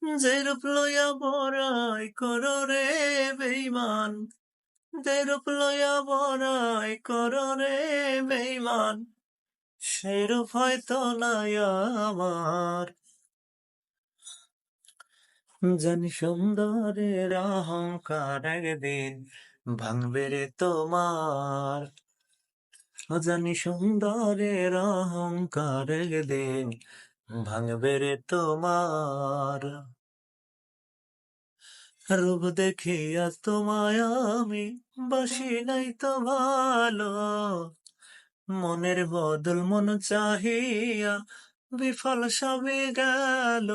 যে রূপ লইয়া বড়াই করো রে বেঈমান, যে রূপ লইয়া বড়াই করো রে বেঈমান, সেই রূপ হয়তো নাই আমার। জানি সুন্দরের অহংকার একদিন ভাঙবে রে তোমার। জানি সুন্দরের অহংকার একদিন ভাঙবে রে তোমার। রূপ দেখিয়া তোমায় আমি বাসি নাই তো ভালো, মনের বদল মন চাহিয়া বিফল সবই গেল।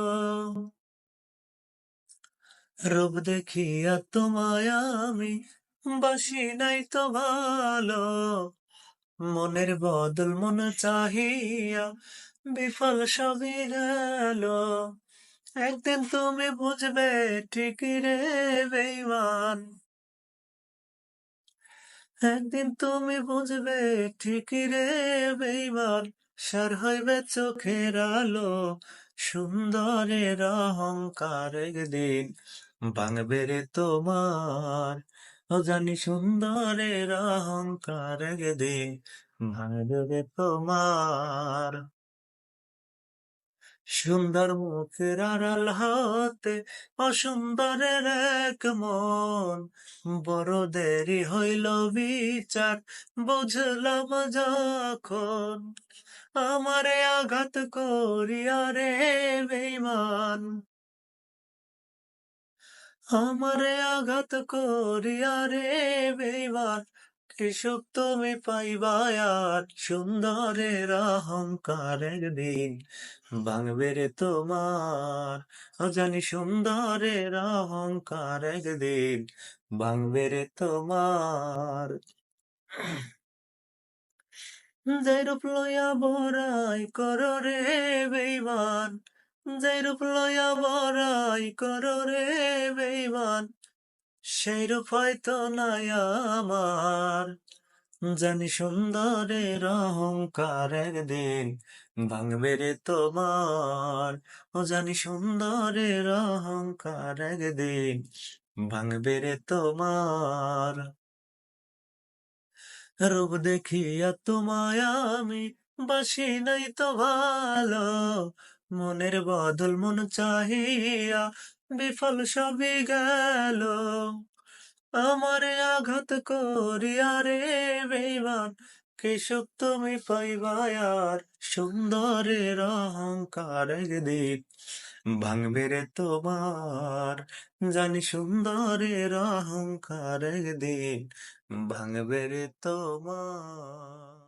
রূপ দেখিয়া তোমায় আমি বাসি নাই তো ভালো, মনের বদল মন চাহিয়া বিফল সবই গেল। একদিন তুমি বুঝবে ঠিকই রে বেঈমান, একদিন তুমি বুঝবে ঠিকই রে বেঈমান, সার হইবে চোখের আলো, সুন্দরের অহংকার একদিন ভাঙবে রে তোমার। ও জানি সুন্দরের অহংকার একদিন ভাঙবে রে তোমার। সুন্দর মুখের আড়াল হতে অসুন্দরের এক মন, বড় দেরি হইল বিচার বুঝলাম যখন। আমারে আঘাত করিয়া রে বেঈমান, আমারে আঘাত করিয়া রে বেঈমান, কি সুখ তুমি পাইবা আর, সুন্দরের অহংকার একদিন ভাঙবে রে তোমার। জানি সুন্দরের অহংকার একদিন ভাঙবে রে তোমার। যে রূপ লইয়া বড়াই করো রে বেঈমান, যে রূপ লইয়া বড়াই করো রে বেঈমান, সেই রূপ হয়তো নাই আমার। জানি সুন্দরের অহংকার একদিন ভাঙবে রে তোমার। ও জানি সুন্দরের অহংকার একদিন ভাঙবে রে তোমার। রূপ দেখিয়া তোমায় আমি বাসি নাই তো ভালো, মনের বদল মন চাহিয়া বিফল সবই গেল। আমারে আঘাত করিয়া রে বেঈমান, কি সুখ তুমি পাইবা আর, সুন্দরের অহংকার একদিন ভাঙবে রে তোমার। জানি সুন্দরের অহংকার একদিন ভাঙবে রে তোমার।